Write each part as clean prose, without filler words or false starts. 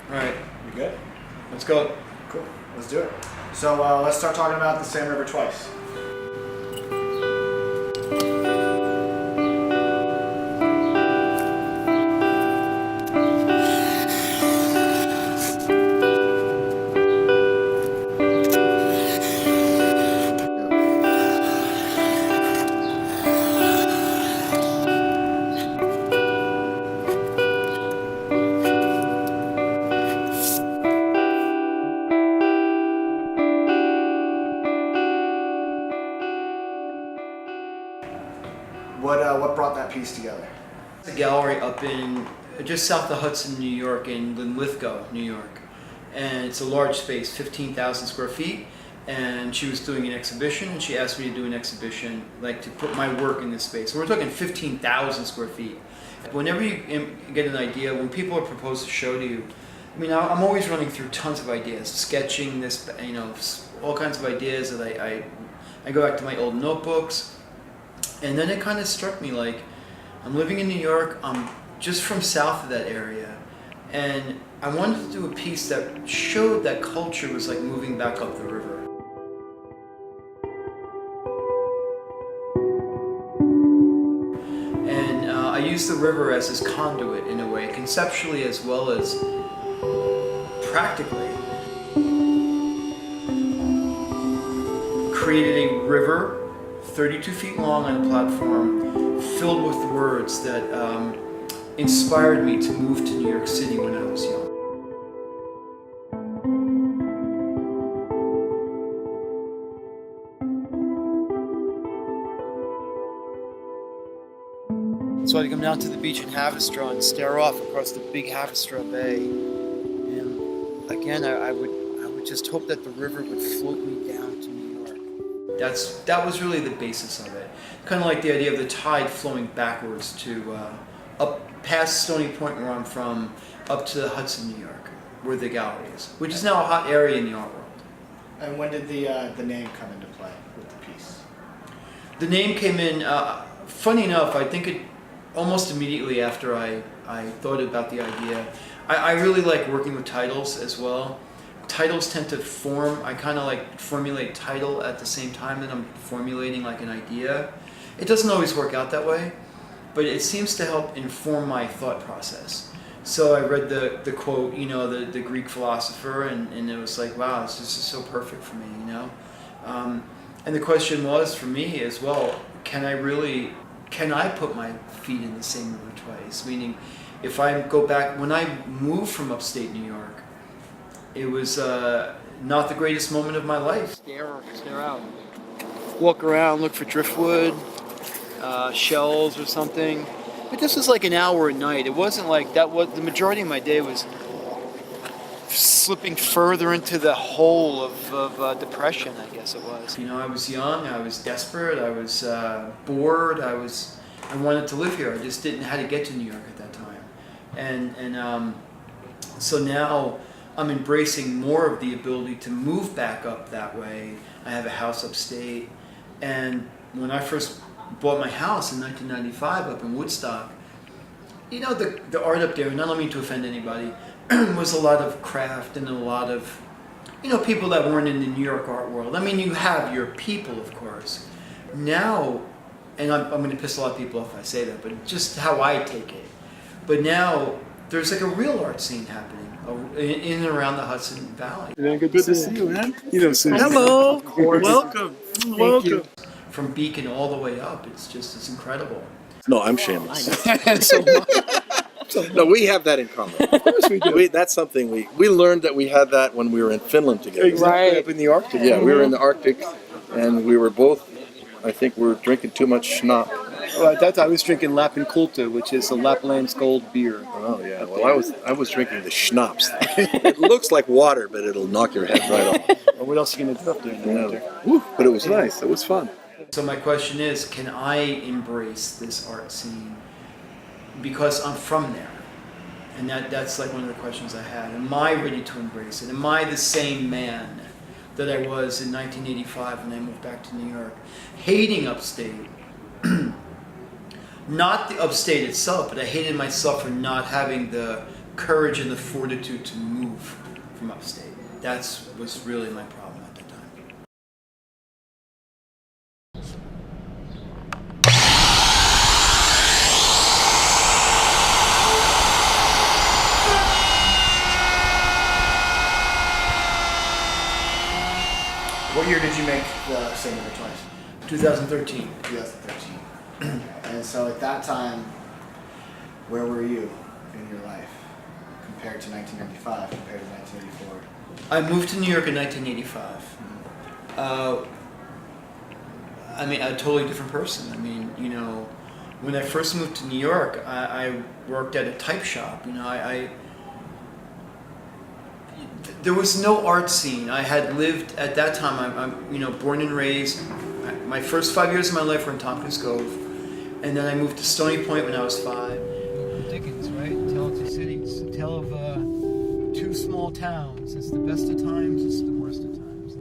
All right, You good? let's go. Cool. Let's do it. So let's start talking about the Sam River twice. What brought that piece together? The gallery up in just south of Hudson, New York, in Linlithgow, New York, and it's a large space, 15,000 square feet. And she was doing an exhibition, and she asked me to do an exhibition, like to put my work in this space. So we're talking 15,000 square feet. Whenever you get an idea, when people are proposed to show to you, I mean, I'm always running through tons of ideas, sketching this, all kinds of ideas that I go back to my old notebooks. And then it kind of struck me like, I'm living in New York, I'm just from south of that area, and I wanted to do a piece that showed that culture was like moving back up the river. And I used the river as this conduit in a way, conceptually as well as practically. Created a river 32 feet long on a platform filled with words that inspired me to move to New York City when I was young. So I come down to the beach in Haverstraw and stare off across the big Haverstraw Bay. And again, I would just hope that the river would float me down to New York. That was really the basis of it. Kind of like the idea of the tide flowing backwards to up past Stony Point, where I'm from, up to Hudson, New York, where the gallery is, which is now a hot area in the art world. And when did the name come into play with the piece? The name came in, funny enough, I think it almost immediately after I thought about the idea. I really like working with titles as well. Titles tend to form, I kind of like formulate title at the same time that I'm formulating like an idea. It doesn't always work out that way, but it seems to help inform my thought process. So I read the quote, the Greek philosopher, and it was like, wow, this is so perfect for me, And the question was for me as well, can I put my feet in the same river twice? Meaning, if I go back, when I moved from upstate New York, it was not the greatest moment of my life. Stare out. Walk around, look for driftwood, shells or something. But this was like an hour at night. It wasn't like that. The majority of my day was slipping further into the hole of depression, I guess it was. I was young, I was desperate, I was bored, I wanted to live here. I just didn't know how to get to New York at that time. And so now I'm embracing more of the ability to move back up that way. I have a house upstate, and when I first bought my house in 1995 up in Woodstock, the art up there, and I don't mean to offend anybody, was a lot of craft and a lot of, people that weren't in the New York art world. I mean, you have your people, of course. Now, and I'm going to piss a lot of people off if I say that, but just how I take it. But now, there's like a real art scene happening in and around the Hudson Valley. Yeah, good to see you, man. Hello. Welcome. Welcome. From Beacon all the way up, it's incredible. No, I'm shameless. So, No, we have that in common. of course we do. That's something we learned that we had that when we were in Finland together. Exactly. Up in the Arctic. Yeah, we were in the Arctic, and we were both, I think we were drinking too much schnapp. Well, at that time I was drinking Lapinkulta, which is a Lapland's gold beer. Oh yeah, well I was drinking the schnapps. It looks like water, but it'll knock your head right off. Well, what else are you going to do up there in the winter? Woo, but it was nice. It was fun. So my question is, can I embrace this art scene because I'm from there? And that's like one of the questions I had. Am I ready to embrace it? Am I the same man that I was in 1985 when I moved back to New York? Hating upstate. Not the upstate itself, but I hated myself for not having the courage and the fortitude to move from upstate. That was really my problem at that time. What year did you make the Same River Twice? 2013. 2013. And so at that time, where were you in your life compared to 1995, compared to 1984? I moved to New York in 1985. I mean, a totally different person. I mean, you know, when I first moved to New York, I worked at a type shop. You know, there was no art scene. I had lived at that time. I'm you know, born and raised. My first 5 years of my life were in Tompkins Cove, and then I moved to Stony Point when I was 5. Dickens, right? Tale of two cities. A tale of two small towns. It's the best of times. It's the worst of times.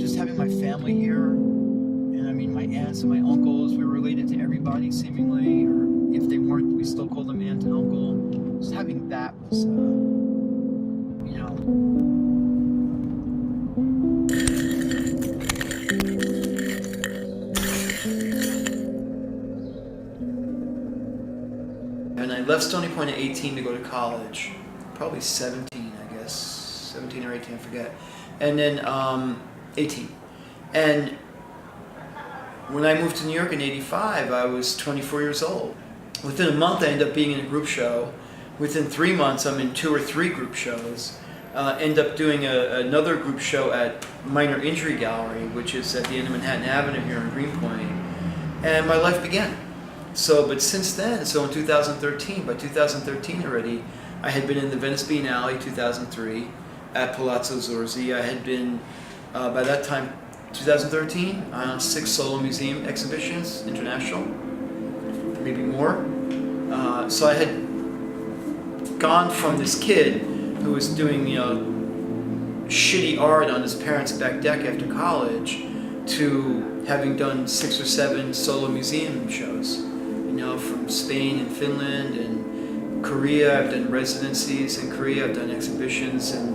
Just having my family here, and I mean my aunts and my uncles. We were related to everybody seemingly, or if they weren't, we still called them aunt and uncle. Just having that was, you know. And I left Stony Point at 18 to go to college, probably 17, I guess, 17 or 18, I forget. And then 18. And when I moved to New York in 85, I was 24 years old. Within a month, I ended up being in a group show. Within 3 months, I'm in 2 or 3 group shows. End up doing another group show at Minor Injury Gallery, which is at the end of Manhattan Avenue here in Greenpoint. And my life began. So, but since then, so in 2013, by 2013 already, I had been in the Venice Biennale 2003 at Palazzo Zorzi. I had been, by that time, 2013, on 6 solo museum exhibitions, international, maybe more. So I had gone from this kid who was doing, you know, shitty art on his parents' back deck after college to having done 6 or 7 solo museum shows, you know, from Spain and Finland and Korea. I've done residencies in Korea. I've done exhibitions, and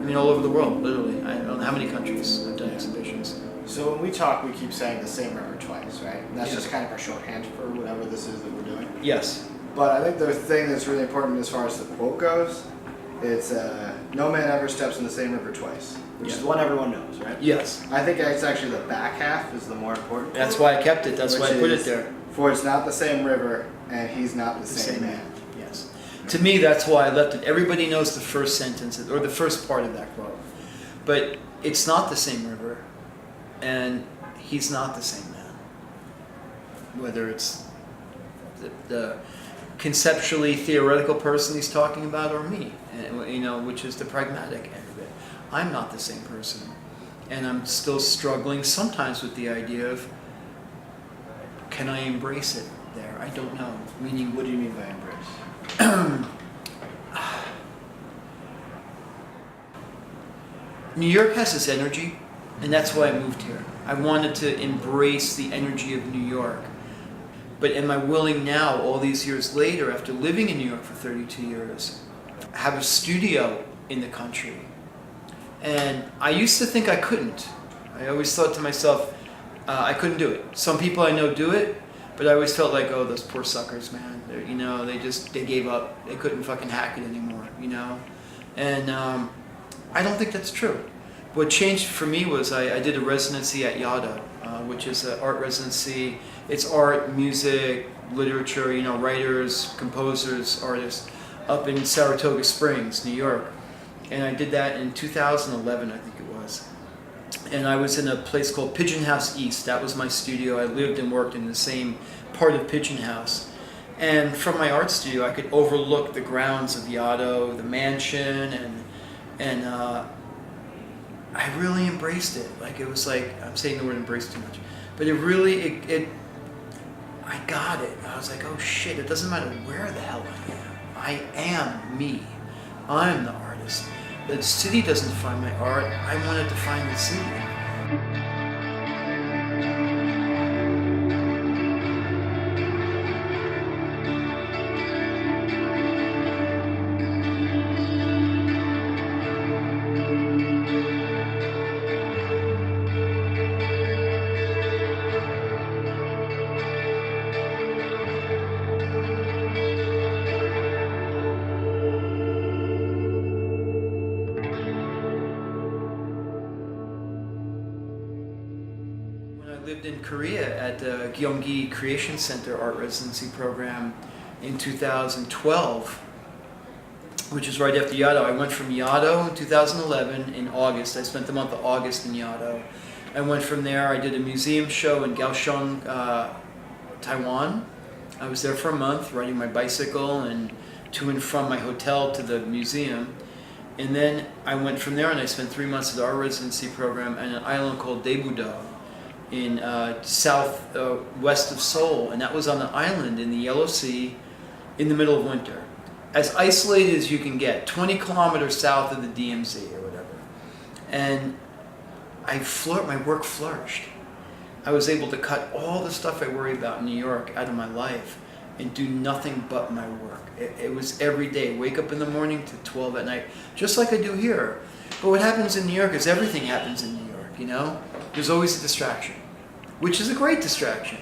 I mean all over the world, literally. I don't know how many countries I've done exhibitions. So when we talk, we keep saying the Same River Twice, right? And that's Yeah. just kind of our shorthand for whatever this is that we're doing. Yes. But I think the thing that's really important as far as the quote goes, it's no man ever steps in the same river twice, which is the one everyone knows, right? Yes. I think it's actually the back half is the more important. That's why I kept it. That's why I put it there. For it's not the same river, and he's not the same man. Yes. To me, that's why I left it. Everybody knows the first sentence, or the first part of that quote. But it's not the same river, and he's not the same man. Whether it's the conceptually theoretical person he's talking about, or me, and, you know, which is the pragmatic end of it. I'm not the same person, and I'm still struggling sometimes with the idea of, can I embrace it there? I don't know. Meaning, What do you mean by embrace? New York has this energy, and that's why I moved here. I wanted to embrace the energy of New York. But am I willing now, all these years later, after living in New York for 32 years, have a studio in the country? And I used to think I couldn't. I always thought to myself, I couldn't do it. Some people I know do it, but I always felt like, oh, those poor suckers, man. You know, they gave up. They couldn't fucking hack it anymore, you know? And I don't think that's true. What changed for me was I did a residency at Yaddo, which is an art residency. It's art, music, literature, you know, writers, composers, artists, up in Saratoga Springs, New York. And I did that in 2011, I think it was. And I was in a place called Pigeon House East. That was my studio. I lived and worked in the same part of Pigeon House. And from my art studio, I could overlook the grounds of Yaddo, the mansion, and I really embraced it. Like, it was like, I'm saying the word embrace too much, but it really, I got it. I was like, oh shit, it doesn't matter where the hell I am me. I'm the artist. The city doesn't define my art. I want to define the city. lived in Korea at the Gyeonggi Creation Center Art Residency Program in 2012, which is right after Yado. I went from Yado in 2011 in August. I spent the month of August in Yado. I went from there, I did a museum show in Kaohsiung, Taiwan. I was there for a month riding my bicycle and to and from my hotel to the museum. And then I went from there and I spent 3 months at our residency program on an island called Daebudo in west of Seoul. And that was on an island in the Yellow Sea in the middle of winter. As isolated as you can get, 20 kilometers south of the DMZ or whatever. And my work flourished. I was able to cut all the stuff I worry about in New York out of my life and do nothing but my work. It was every day, wake up in the morning to 12 at night, just like I do here. But what happens in New York is everything happens in New York, you know? There's always a distraction, which is a great distraction.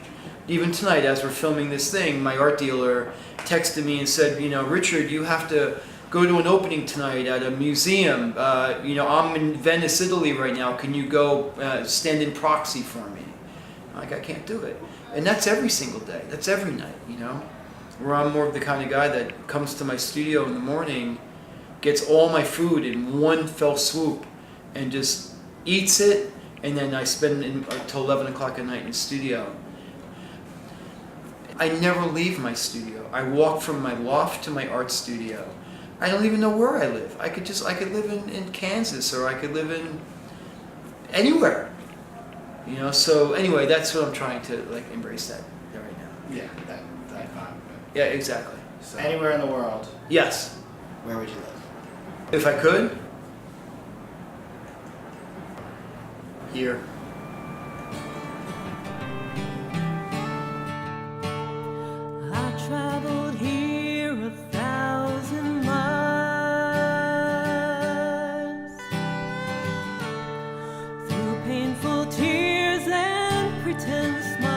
Even tonight, as we're filming this thing, my art dealer texted me and said, you know, Richard, you have to go to an opening tonight at a museum. You know, I'm in Venice, Italy right now. Can you go stand in proxy for me? I'm like, I can't do it. And that's every single day. That's every night, you know? Where I'm more of the kind of guy that comes to my studio in the morning, gets all my food in one fell swoop, and just eats it, and then I spend until 11 o'clock at night in the studio. I never leave my studio. I walk from my loft to my art studio. I don't even know where I live. I could live in Kansas, or I could live in anywhere. You know, so anyway, that's what I'm trying to like embrace that right now. Yeah, that vibe. Yeah, exactly. So anywhere in the world, Yes, where would you live? if I could. Here. I traveled here 1,000 miles through painful tears and pretend smiles.